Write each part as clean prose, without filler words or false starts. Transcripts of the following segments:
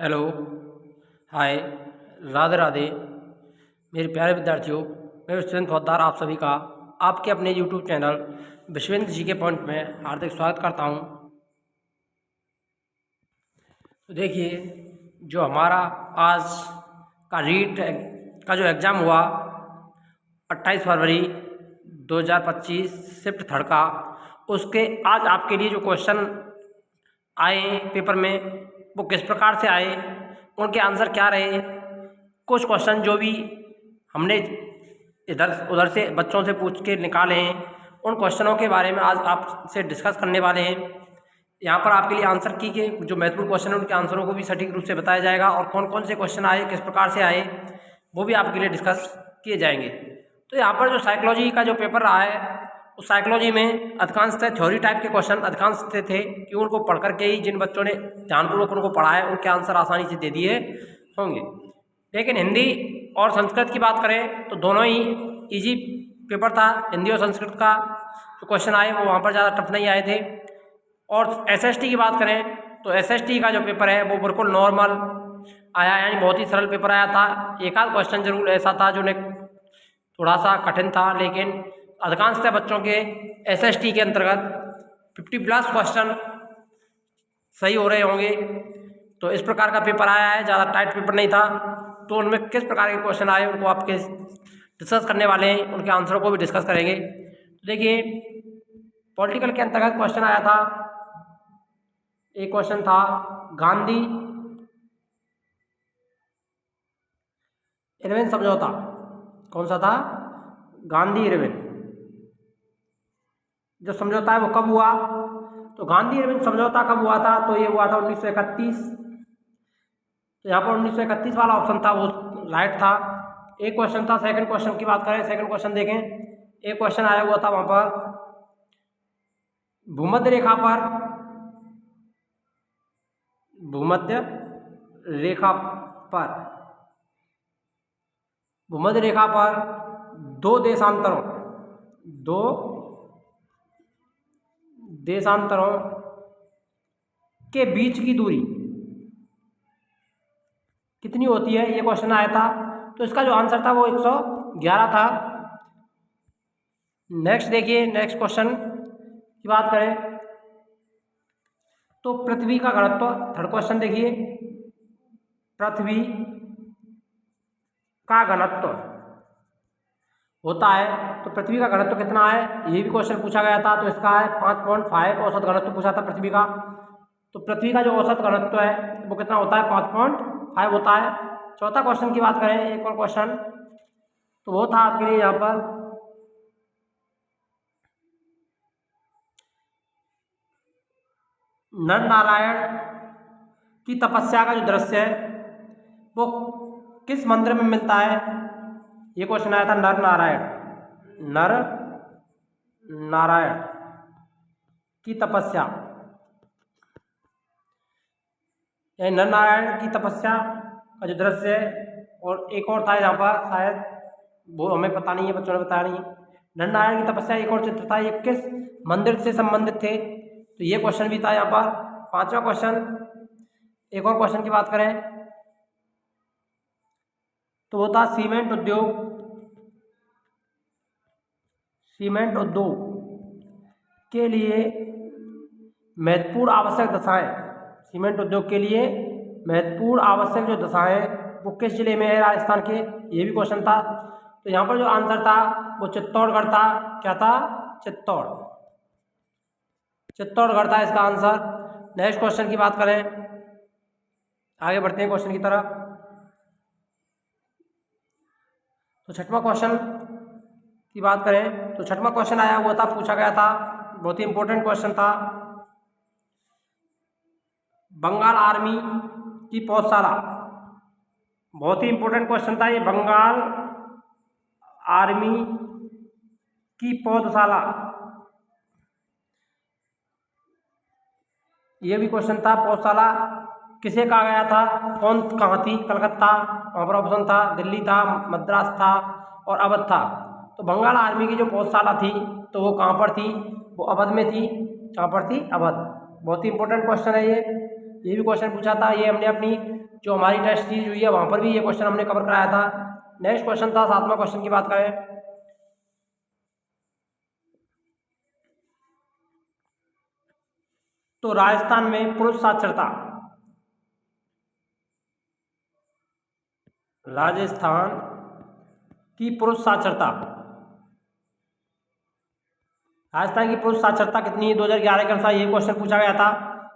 Hello. हाय। राधे राधे। मेरे प्यारे विद्यार्थियों, मैं विश्वेंद्र फौजदार आप सभी का आपके अपने यूट्यूब चैनल विश्वेंद्र जी के पॉइंट में हार्दिक स्वागत करता हूं। तो देखिए, जो हमारा आज का रीट का जो एग्ज़ाम हुआ 28 फरवरी 2025 शिफ्ट थर्ड का, उसके आज आपके लिए जो क्वेश्चन आए पेपर में वो किस प्रकार से आए, उनके आंसर क्या रहे। कुछ क्वेश्चन जो भी हमने इधर उधर से बच्चों से पूछ के निकाले हैं, उन क्वेश्चनों के बारे में आज आपसे डिस्कस करने वाले हैं। यहाँ पर आपके लिए आंसर की के जो महत्वपूर्ण क्वेश्चन हैं उनके आंसरों को भी सटीक रूप से बताया जाएगा और कौन कौन से क्वेश्चन आए, किस प्रकार से आए, वो भी आपके लिए डिस्कस किए जाएंगे। तो यहाँ पर जो साइकोलॉजी का जो पेपर रहा है, उस साइकोलॉजी में अधिकांशतः थ्योरी टाइप के क्वेश्चन अधिकांशतः थे कि उनको पढ़ करके ही जिन बच्चों ने ध्यानपूर्वक उनको पढ़ा है उनके आंसर आसानी से दे दिए होंगे। लेकिन हिंदी और संस्कृत की बात करें तो दोनों ही इजी पेपर था। हिंदी और संस्कृत का जो क्वेश्चन आए वो वहाँ पर ज़्यादा टफ नहीं आए थे। और एसएसटी की बात करें तो एसएसटी का जो पेपर है वो बिल्कुल नॉर्मल आया, यानी बहुत ही सरल पेपर आया था। एक आध क्वेश्चन जरूर ऐसा था जो ने थोड़ा सा कठिन था, लेकिन अधिकांशतः बच्चों के एसएसटी के अंतर्गत 50+ क्वेश्चन सही हो रहे होंगे। तो इस प्रकार का पेपर आया है, ज़्यादा टाइट पेपर नहीं था। तो उनमें किस प्रकार के क्वेश्चन आए उनको आपके डिस्कस करने वाले हैं, उनके आंसरों को भी डिस्कस करेंगे। तो देखिए, पॉलिटिकल के अंतर्गत क्वेश्चन आया था। एक क्वेश्चन था गांधी इरविन समझौता। कौन सा था? गांधी इरविन जो समझौता है वो कब हुआ? तो गांधी इरविन समझौता कब हुआ था? तो ये हुआ था 1931। तो यहाँ पर 1931 वाला ऑप्शन था वो राइट था। एक क्वेश्चन था, सेकंड क्वेश्चन की बात करें, सेकंड क्वेश्चन देखें। एक क्वेश्चन आया हुआ था वहाँ पर भूमध्य रेखा पर, भूमध्य रेखा पर, भूमध्य रेखा पर दो देशांतरों के बीच की दूरी कितनी होती है, ये क्वेश्चन आया था। तो इसका जो आंसर था वो 111 था। नेक्स्ट देखिए, नेक्स्ट क्वेश्चन की बात करें तो पृथ्वी का घनत्व, थर्ड क्वेश्चन देखिए, पृथ्वी का घनत्व होता है तो पृथ्वी का घनत्व कितना है, ये भी क्वेश्चन पूछा गया था। तो इसका है 5.5 औसत घनत्व पूछा था पृथ्वी का। तो पृथ्वी का जो औसत घनत्व है वो कितना होता है? 5.5 होता है। चौथा क्वेश्चन की बात करें, एक और क्वेश्चन तो वो था आपके लिए यहाँ पर नर नारायण की तपस्या का जो दृश्य है वो किस मंत्र में मिलता है, ये क्वेश्चन आया था। नर नारायण की तपस्या, यानी नर नारायण की तपस्या का जो दृश्य है। और एक और था यहाँ पर, शायद वो हमें पता नहीं है, बच्चों ने बताया नहीं। नर नारायण की तपस्या एक और चित्र था, ये किस मंदिर से संबंधित थे, तो ये क्वेश्चन भी था यहाँ पर। पांचवा क्वेश्चन, एक और क्वेश्चन की बात करें तो वो था सीमेंट उद्योग के लिए महत्वपूर्ण आवश्यक दशाएं, सीमेंट उद्योग के लिए महत्वपूर्ण आवश्यक जो दशाएं वो किस जिले में है राजस्थान के, ये भी क्वेश्चन था। तो यहाँ पर जो आंसर था वो चित्तौड़गढ़ था। क्या था? चित्तौड़गढ़ था इसका आंसर। नेक्स्ट क्वेश्चन की बात करें, आगे बढ़ते हैं क्वेश्चन की तरफ। तो छठवां क्वेश्चन की बात करें तो छठवां क्वेश्चन आया हुआ था, पूछा गया था, बहुत ही इंपॉर्टेंट क्वेश्चन था। बंगाल आर्मी की पौधशाला, बहुत ही इंपॉर्टेंट क्वेश्चन था ये। बंगाल आर्मी की पौधशाला, ये भी क्वेश्चन था। पौधशाला किसे कहा गया था, कौन कहाँ थी? कलकत्ता, वहाँ पर ऑप्शन था, दिल्ली था, मद्रास था और अवध था। तो बंगाल आर्मी की जो पौधशाला थी तो वो कहाँ पर थी? वो अवध में थी। कहाँ पर थी? अवध। बहुत ही इंपॉर्टेंट क्वेश्चन है ये भी क्वेश्चन पूछा था। ये हमने अपनी जो हमारी टेस्ट सीरीज हुई है वहाँ पर भी ये क्वेश्चन हमने कवर कराया था। नेक्स्ट क्वेश्चन था 7वां क्वेश्चन की बात करें तो राजस्थान में पुरुष साक्षरता, राजस्थान की पुरुष साक्षरता, राजस्थान की पुरुष साक्षरता कितनी है 2011 के अनुसार, ये क्वेश्चन पूछा गया था।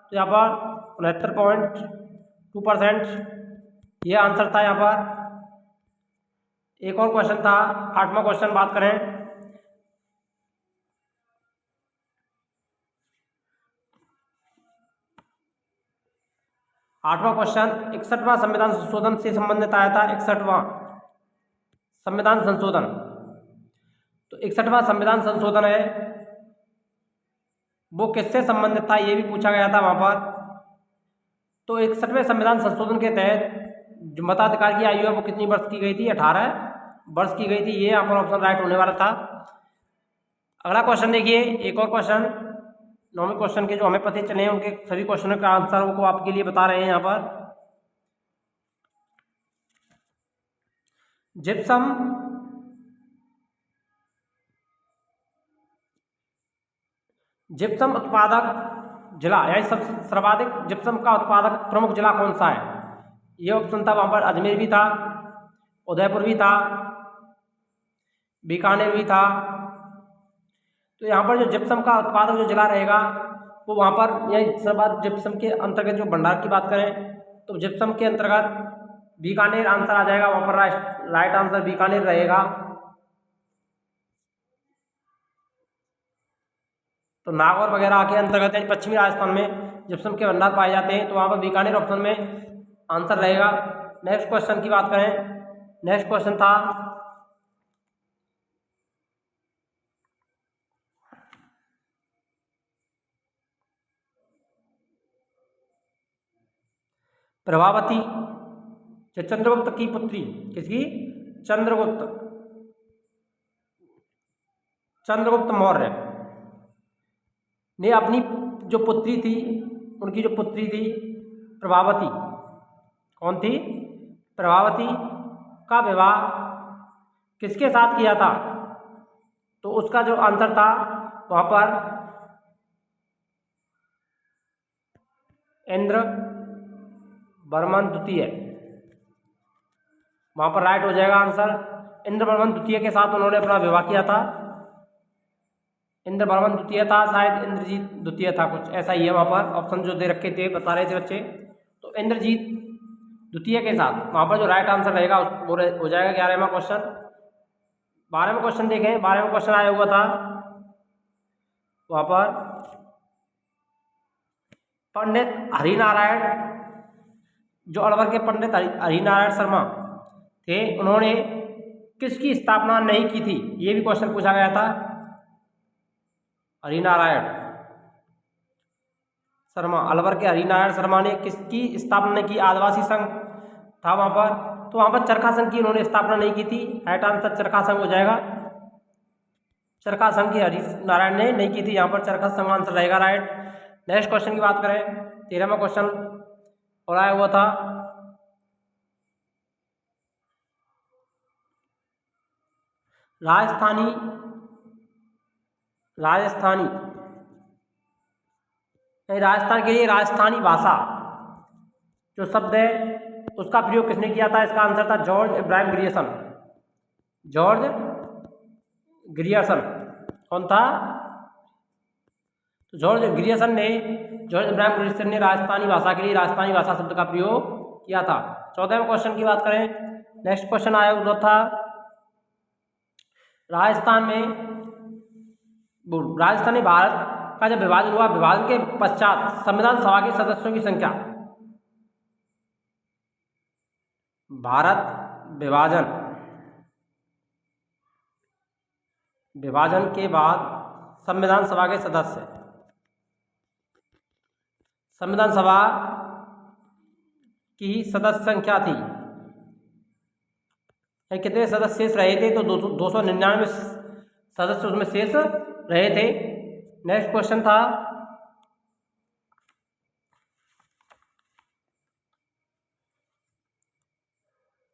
तो यहाँ पर 69.2% ये आंसर था यहाँ पर। एक और क्वेश्चन था 8वां क्वेश्चन बात करें 8वां क्वेश्चन 61वां संविधान संशोधन से संबंधित आया था। 61वां संविधान संशोधन, तो 61वां संविधान संशोधन है वो किससे संबंधित था ये भी पूछा गया था वहां पर। तो 61वें संविधान संशोधन के तहत जो मताधिकार की आयु है वो कितनी वर्ष की गई थी, 18 वर्ष की गई थी। ये यहाँ पर ऑप्शन राइट होने वाला था। अगला क्वेश्चन देखिए, एक और क्वेश्चन 9वें क्वेश्चन के जो हमें पते चले हैं उनके सभी क्वेश्चनों का आंसर को आपके लिए बता रहे हैं यहाँ पर। जिप्सम जिप्सम उत्पादक जिला यानी सबसे सर्वाधिक जिप्सम का उत्पादक प्रमुख जिला कौन सा है, ये ऑप्शन था वहां पर। अजमेर भी था, उदयपुर भी था, बीकानेर भी था। तो यहाँ पर जो जिप्सम का उत्पादक जो जिला रहेगा वो वहाँ पर यही सर्वाधिक जिप्सम के अंतर्गत जो भंडार की बात करें तो जिप्सम के अंतर्गत बीकानेर आंसर आ जाएगा। वहाँ पर राइट आंसर बीकानेर रहेगा। तो नागौर वगैरह के अंतर्गत यानी पश्चिमी राजस्थान में जिप्सम के भंडार पाए जाते हैं, तो वहाँ पर बीकानेर ऑप्शन में आंसर रहेगा। नेक्स्ट क्वेश्चन की बात करें, नेक्स्ट क्वेश्चन था प्रभावती जो चंद्रगुप्त की पुत्री, किसकी, चंद्रगुप्त मौर्य ने अपनी जो पुत्री थी, उनकी जो पुत्री थी प्रभावती, कौन थी, प्रभावती का विवाह किसके साथ किया था, तो उसका जो आंसर था वहाँ पर इंद्र वर्मन द्वितीय, वहाँ पर राइट हो जाएगा आंसर। इंद्र वर्मन द्वितीय के साथ उन्होंने अपना विवाह किया था। इंद्र वर्मन द्वितीय था, शायद इंद्रजीत द्वितीय था, कुछ ऐसा ही है वहाँ पर। ऑप्शन जो दे रखे थे बता रहे थे बच्चे, तो इंद्रजीत द्वितीय के साथ वहाँ पर जो राइट आंसर रहेगा वो हो जाएगा 11वां क्वेश्चन। 12वां क्वेश्चन देखें, 12वां क्वेश्चन आया हुआ था वहाँ पर पंडित हरिनारायण, जो अलवर के पंडित हरिनारायण शर्मा थे, उन्होंने किसकी स्थापना नहीं की थी, ये भी क्वेश्चन पूछा गया था। हरिनारायण शर्मा, अलवर के हरिनारायण शर्मा ने किसकी स्थापना नहीं की, आदिवासी संघ था वहाँ पर, तो वहाँ पर चरखा संघ की उन्होंने स्थापना नहीं की थी। राइट आंसर चरखा संघ हो जाएगा। चरखा संघ की हरिनारायण ने नहीं की थी, यहाँ पर चरखा संघ आंसर रहेगा राइट। नेक्स्ट क्वेश्चन की बात करें, 13वां क्वेश्चन और आया हुआ था राजस्थानी राजस्थान के लिए राजस्थानी भाषा जो शब्द है उसका प्रयोग किसने किया था, इसका आंसर था George Ibrahim Grierson. George Grierson कौन था, तो जॉर्ज इब्राहिम ग्रियर्सन ने राजस्थानी भाषा के लिए राजस्थानी भाषा शब्द का प्रयोग किया था। 14वें क्वेश्चन की बात करें, नेक्स्ट क्वेश्चन आया हुआ था राजस्थानी भारत का जब विभाजन हुआ, विभाजन के पश्चात संविधान सभा के सदस्यों की संख्या, भारत विभाजन के बाद संविधान सभा के सदस्य, संविधान सभा की सदस्य संख्या थी, कितने सदस्य शेष रहे थे, तो 299 सदस्य उसमें शेष रहे थे। नेक्स्ट क्वेश्चन था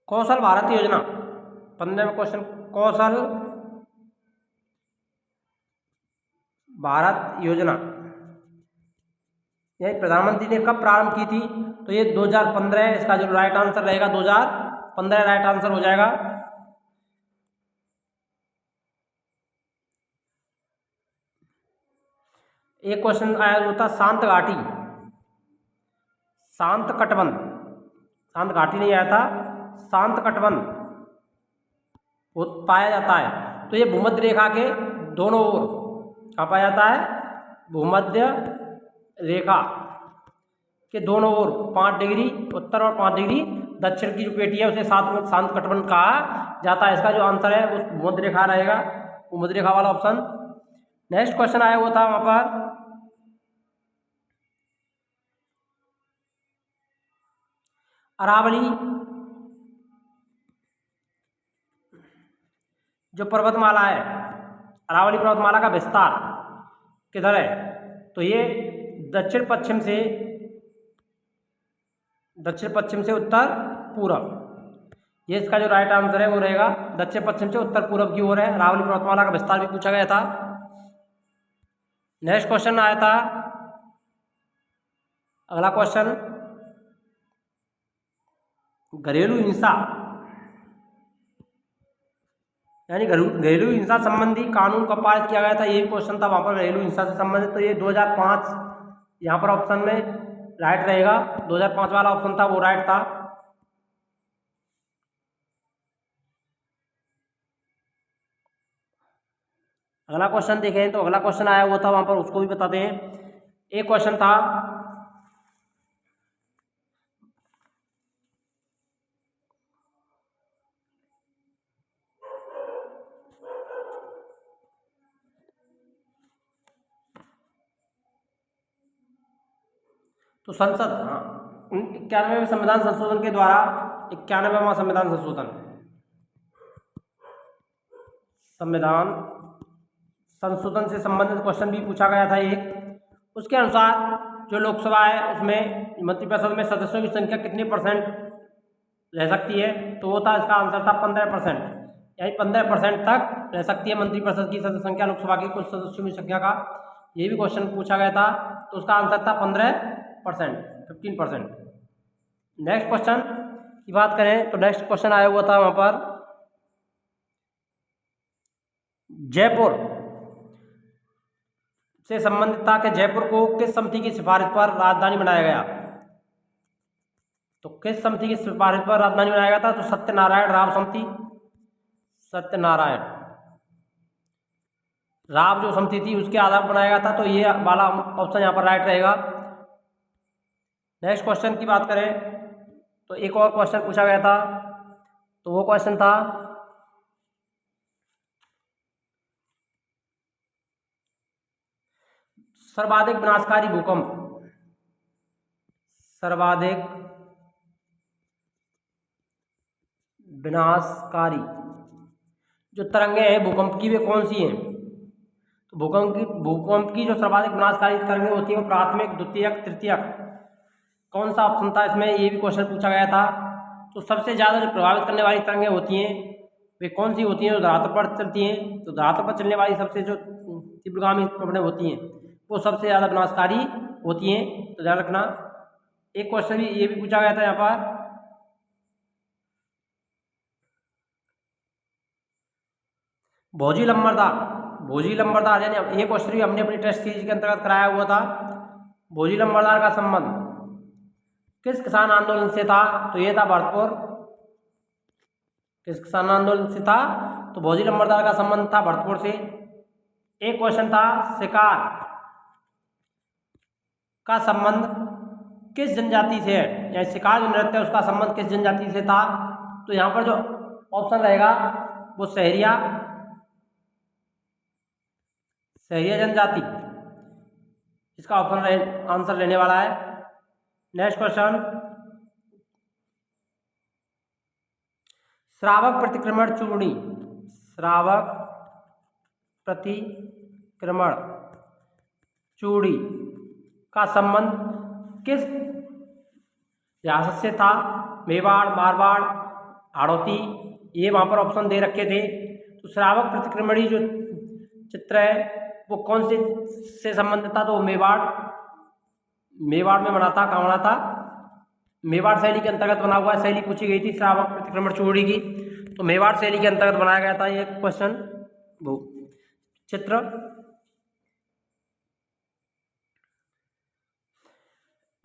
कौशल भारत योजना, 15वें क्वेश्चन, कौशल भारत योजना यह प्रधानमंत्री ने कब प्रारंभ की थी? तो ये 2015, इसका जो राइट आंसर रहेगा 2015 राइट आंसर हो जाएगा। एक क्वेश्चन आया वो था शांत घाटी, शांत कटबंध, शांत घाटी नहीं आया था, शांत कटबंध वो पाया जाता है। तो ये भूमध्य रेखा के दोनों ओर कहाँ पाया जाता है? भूमध्य रेखा के दोनों ओर 5 डिग्री उत्तर और 5 डिग्री दक्षिण की जो पेटी है उसे शांत कटबंध कहा जाता है। इसका जो आंसर है वो भूमध्य रेखा रहेगा, भूमध्य रेखा वाला ऑप्शन। नेक्स्ट क्वेश्चन आया वो था वहां पर अरावली जो पर्वतमाला है, अरावली पर्वतमाला का विस्तार किधर है? तो ये दक्षिण पश्चिम से उत्तर पूरब, ये इसका जो राइट आंसर है वो रहेगा दक्षिण पश्चिम से उत्तर पूरब की ओर है। अरावली पर्वतमाला का विस्तार भी पूछा गया था। नेक्स्ट क्वेश्चन आया था, अगला क्वेश्चन, घरेलू हिंसा यानी घरेलू हिंसा संबंधी कानून कब पारित किया गया था? ये क्वेश्चन था वहां पर घरेलू हिंसा से संबंधित। तो ये 2005 यहाँ पर ऑप्शन में राइट रहेगा, 2005 वाला ऑप्शन था वो राइट था। अगला क्वेश्चन देखें तो अगला क्वेश्चन आया हुआ था वहां पर, उसको भी बताते हैं। एक क्वेश्चन था तो संसद, हाँ, 91वें संविधान संशोधन के द्वारा 91वां संविधान संशोधन से संबंधित क्वेश्चन भी पूछा गया था एक। उसके अनुसार जो लोकसभा है उसमें मंत्रिपरिषद में सदस्यों की संख्या कितने परसेंट रह सकती है? तो वो था, इसका आंसर था 15%, यानी 15% तक रह सकती है मंत्रिपरिषद की सदस्य संख्या लोकसभा की कुल सदस्यों की संख्या का। ये भी क्वेश्चन पूछा गया था, तो उसका आंसर था 15%, 15%। नेक्स्ट क्वेश्चन की बात करें तो नेक्स्ट क्वेश्चन आया हुआ था वहां पर जयपुर से संबंधित था कि जयपुर को किस समिति की सिफारिश पर राजधानी बनाया गया? तो किस समिति की सिफारिश पर राजधानी बनाया गया था? तो सत्यनारायण राव समिति, सत्यनारायण राव जो समिति थी उसके आधार पर बनाया गया था। तो ये वाला ऑप्शन यहाँ पर राइट रहेगा। नेक्स्ट क्वेश्चन की बात करें तो एक और क्वेश्चन पूछा गया था, तो वो क्वेश्चन था सर्वाधिक विनाशकारी भूकंप, सर्वाधिक विनाशकारी जो तरंगें हैं भूकंप की वे कौन सी हैं? तो भूकंप की जो सर्वाधिक विनाशकारी तरंगें होती हैं वो प्राथमिक, द्वितीयक, तृतीयक, कौन सा ऑप्शन था इसमें? ये भी क्वेश्चन पूछा गया था। तो सबसे ज़्यादा जो प्रभावित करने वाली तरंगें होती हैं वे कौन सी होती हैं? जो धरातल पर चलती हैं। तो धरातल पर चलने वाली सबसे जो तीव्रगामी प्रवणें होती हैं वो सबसे ज़्यादा विनाशकारी होती हैं, तो ध्यान रखना। एक क्वेश्चन भी ये भी पूछा गया था यहाँ पर, भोजी लंबरदार यानी ये क्वेश्चन भी हमने अपनी टेस्ट सीरीज के अंतर्गत कराया हुआ था। भोजी लंबरदार का संबंध किस किसान आंदोलन से था? तो ये था भरतपुर, किस किसान आंदोलन से था? तो भोजी लंबरदार का संबंध था भरतपुर से। एक क्वेश्चन था शिकार का संबंध किस जनजाति से है, या शिकार जो नृत्य है उसका संबंध किस जनजाति से था? तो यहाँ पर जो ऑप्शन रहेगा वो सहरिया जनजाति, इसका ऑप्शन आंसर लेने वाला है। नेक्स्ट क्वेश्चन, श्रावक प्रतिक्रमण चूड़ी, श्रावक प्रतिक्रमण चूड़ी का संबंध किस रियासत से था? मेवाड़, मारवाड़, हाड़ौती, ये वहाँ पर ऑप्शन दे रखे थे। तो श्रावक प्रतिक्रमणी जो चित्र है वो कौन से संबंधित था, तो मेवाड़ में बना था। कहाँ बना था? मेवाड़ शैली के अंतर्गत बना हुआ शैली पूछी गई थी श्रावक प्रतिक्रमण चूड़ी की, तो मेवाड़ शैली के अंतर्गत बनाया गया था ये क्वेश्चन वो चित्र।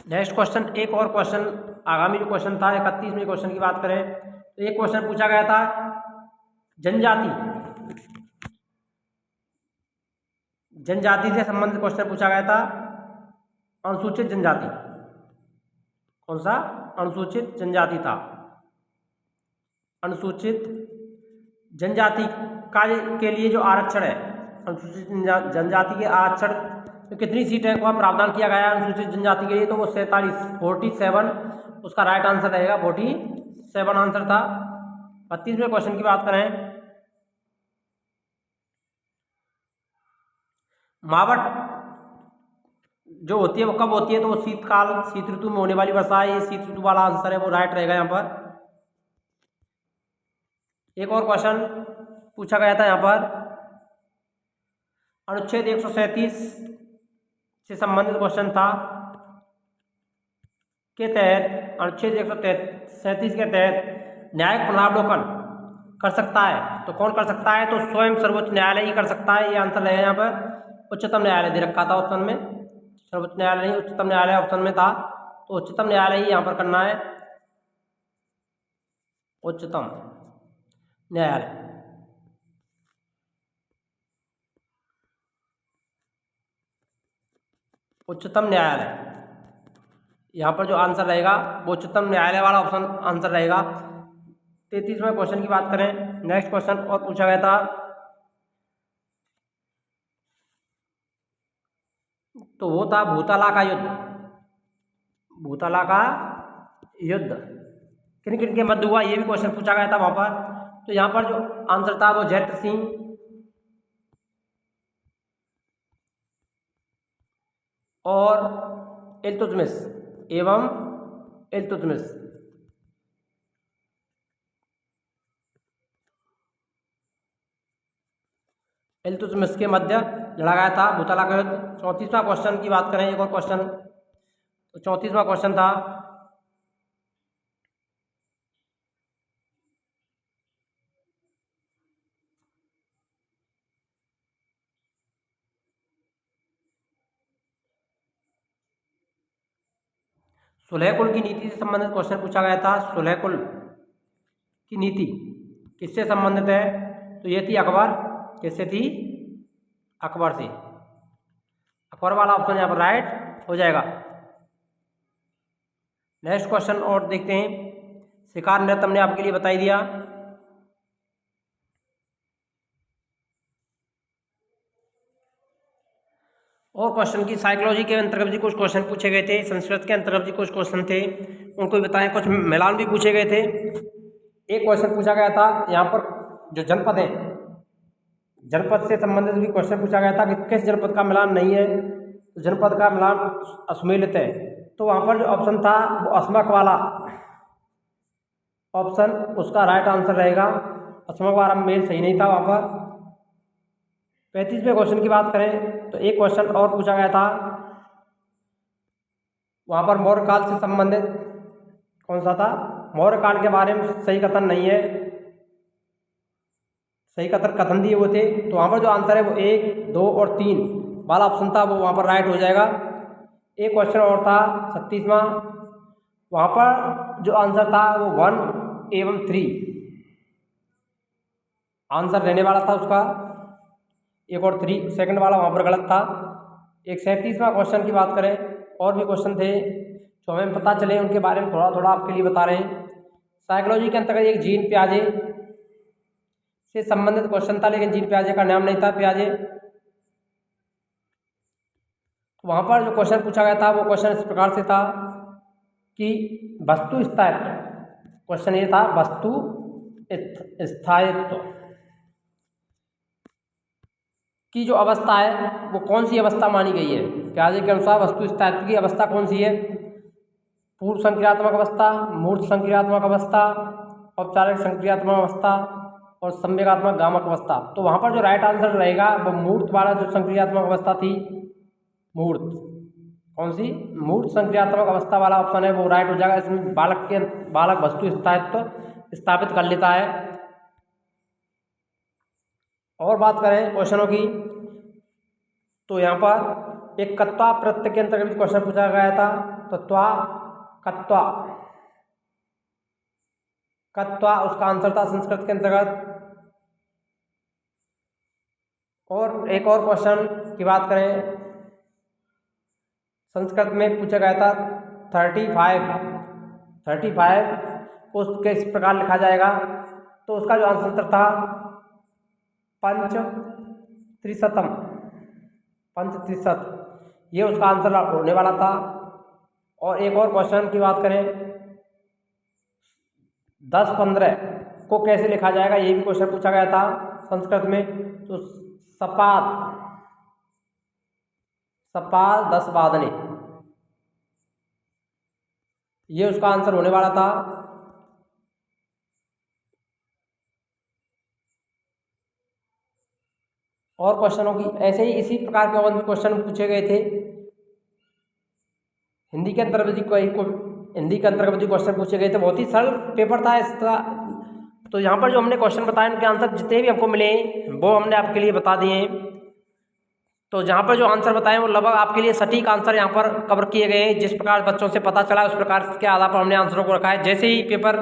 नेक्स्ट क्वेश्चन, एक और क्वेश्चन आगामी जो क्वेश्चन था 31वें क्वेश्चन की बात करें तो एक क्वेश्चन पूछा गया था जनजाति से संबंधित क्वेश्चन पूछा गया था। अनुसूचित जनजाति, कौन सा? अनुसूचित जनजाति था। अनुसूचित जनजाति का के लिए जो आरक्षण है, अनुसूचित जनजाति के आरक्षण तो कितनी सीटें का प्रावधान किया गया है अनुसूचित जनजाति के लिए, तो वो 47 उसका राइट आंसर रहेगा। 47 आंसर था। 32वें क्वेश्चन की बात करें, मावट जो होती है वो कब होती है, तो वो शीतकाल, शीत ऋतु में होने वाली वर्षा है। ये शीत ऋतु वाला आंसर है, वो राइट रहेगा यहाँ पर। एक और क्वेश्चन पूछा गया था यहाँ पर, अनुच्छेद 137 से संबंधित क्वेश्चन था के तहत, अनुच्छेद 137 के तहत न्यायिक पुनरावलोकन कर सकता है, तो कौन कर सकता है? तो स्वयं सर्वोच्च न्यायालय ही कर सकता है। ये आंसर रहेगा यहाँ पर। उच्चतम न्यायालय दे रखा था ऑप्शन में, सर्वोच्च न्यायालय नहीं, उच्चतम न्यायालय ऑप्शन में था, तो उच्चतम न्यायालय ही यहाँ पर करना है। उच्चतम न्यायालय, उच्चतम न्यायालय, यहाँ पर जो आंसर रहेगा वो उच्चतम न्यायालय वाला ऑप्शन आंसर रहेगा। 33वें क्वेश्चन की बात करें, नेक्स्ट क्वेश्चन और पूछा गया था, तो वो था भूतला का युद्ध। भूतला का युद्ध किन किन के मध्य हुआ, ये भी क्वेश्चन पूछा गया था वहां पर। तो यहाँ पर जो आंसर था वो जैत्र सिंह और इल्तुतमिश एवं इल्तुतमिश। इल्तुतमिश के मध्य लड़ा गया था भूतला का युद्ध। 34वां क्वेश्चन की बात करें, एक और क्वेश्चन, तो 34वां क्वेश्चन था, सुलहकुल की नीति से संबंधित क्वेश्चन पूछा गया था। सुलहकुल की नीति किससे संबंधित है, तो ये थी अकबर। किससे थी? अकबर से। अकबर वाला ऑप्शन यहाँ पर राइट हो जाएगा। नेक्स्ट क्वेश्चन और देखते हैं, शिकार नृत्य हमने आपके लिए बता दिया। और क्वेश्चन की साइकोलॉजी के अंतर्गत भी कुछ क्वेश्चन पूछे गए थे, संस्कृत के अंतर्गत भी कुछ क्वेश्चन थे, उनको भी बताएं। कुछ मिलान भी पूछे गए थे। एक क्वेश्चन पूछा गया था यहाँ पर, जो जनपद है, जनपद से संबंधित भी क्वेश्चन पूछा गया था कि किस जनपद का मिलान नहीं है, तो जनपद का मिलान असुमेलित है। तो वहाँ पर जो ऑप्शन था वो असमक वाला ऑप्शन उसका राइट आंसर रहेगा। असमक वाला मेल सही नहीं था वहाँ पर। 35वें क्वेश्चन की बात करें तो एक क्वेश्चन और पूछा गया था, वहाँ पर मौर्य काल से संबंधित कौन सा था? मौर्य काल के बारे में सही कथन नहीं है, सही कथन दिए हुए थे। तो वहाँ पर जो आंसर है वो 1, 2 और 3 वाला ऑप्शन था, वो वहाँ पर राइट हो जाएगा। एक क्वेश्चन और था 36वां, वहाँ पर जो आंसर था वो 1 एवं 3 आंसर रहने वाला था उसका। 1 और 3 सेकंड वाला वहाँ पर गलत था। एक 37वां क्वेश्चन की बात करें, और भी क्वेश्चन थे जो हमें पता चले, उनके बारे में थोड़ा थोड़ा आपके लिए बता रहे हैं। साइकोलॉजी के अंतर्गत एक जीन पियाजे से संबंधित क्वेश्चन था, लेकिन जीन पियाजे का नाम नहीं था पियाजे। वहाँ पर जो क्वेश्चन पूछा गया था वो क्वेश्चन इस प्रकार से था कि वस्तु स्थायित्व, क्वेश्चन ये था वस्तु स्थायित्व की जो अवस्था है वो कौन सी अवस्था मानी गई है? पियाजे के अनुसार वस्तु स्थायित्व की अवस्था कौन सी है? पूर्व संक्रियात्मक अवस्था, मूर्त संक्रियात्मक अवस्था, औपचारिक संक्रियात्मक अवस्था और संवेगात्मक गामक अवस्था। तो वहाँ पर जो राइट आंसर रहेगा वो मूर्त वाला जो संक्रियात्मक अवस्था थी, मूर्त, कौन सी, मूर्त संक्रियात्मक अवस्था वाला ऑप्शन है वो राइट हो जाएगा। इसमें बालक वस्तु स्थापित कर लेता है। और बात करें क्वेश्चनों की, तो यहाँ पर एक कत्वा प्रत्यय के अंतर्गत क्वेश्चन पूछा गया था। तो कत्वा उसका आंसर था संस्कृत के अंतर्गत। और एक और क्वेश्चन की बात करें, संस्कृत में पूछा गया था 35 को किस प्रकार लिखा जाएगा। तो उसका जो आंसर था पंचत्रिशतम, ये उसका आंसर होने वाला था। और एक और क्वेश्चन की बात करें, 10-15 को कैसे लिखा जाएगा, ये भी क्वेश्चन पूछा गया था संस्कृत में। तो सपाद 10 बादने, ये उसका आंसर होने वाला था। और क्वेश्चनों की ऐसे ही इसी प्रकार के और भी क्वेश्चन पूछे गए थे। हिंदी के अंतर्गत भी क्वेश्चन पूछे गए थे। बहुत ही सरल पेपर था इसका। तो यहाँ पर जो हमने क्वेश्चन बताए उनके आंसर जितने भी हमको मिले वो हमने आपके लिए बता दिए। तो जहाँ पर जो आंसर बताए वो लगभग आपके लिए सटीक आंसर यहाँ पर कवर किए गए हैं। जिस प्रकार बच्चों से पता चला उस प्रकार के आधार पर हमने आंसरों को रखा है। जैसे ही पेपर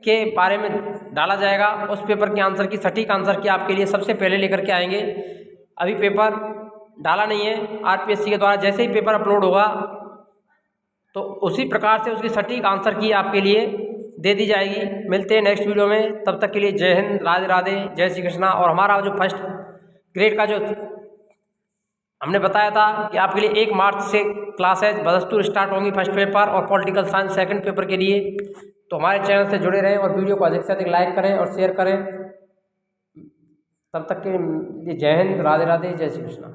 के बारे में डाला जाएगा उस पेपर के आंसर की सटीक आंसर की आपके लिए सबसे पहले लेकर के आएंगे। अभी पेपर डाला नहीं है आरपीएससी के द्वारा, जैसे ही पेपर अपलोड होगा तो उसी प्रकार से उसकी सटीक आंसर की आपके लिए दे दी जाएगी। मिलते हैं नेक्स्ट वीडियो में, तब तक के लिए जय हिंद, राधे राधे, जय श्री कृष्णा। और हमारा जो फर्स्ट ग्रेड का जो हमने बताया था कि आपके लिए 1 मार्च से क्लासेज बदस्तूर स्टार्ट होंगी फर्स्ट पेपर और पॉलिटिकल साइंस सेकंड पेपर के लिए। तो हमारे चैनल से जुड़े रहें और वीडियो को अधिक से अधिक लाइक करें और शेयर करें। तब तक के लिए जय हिंद, राधे राधे, जय श्री कृष्णा।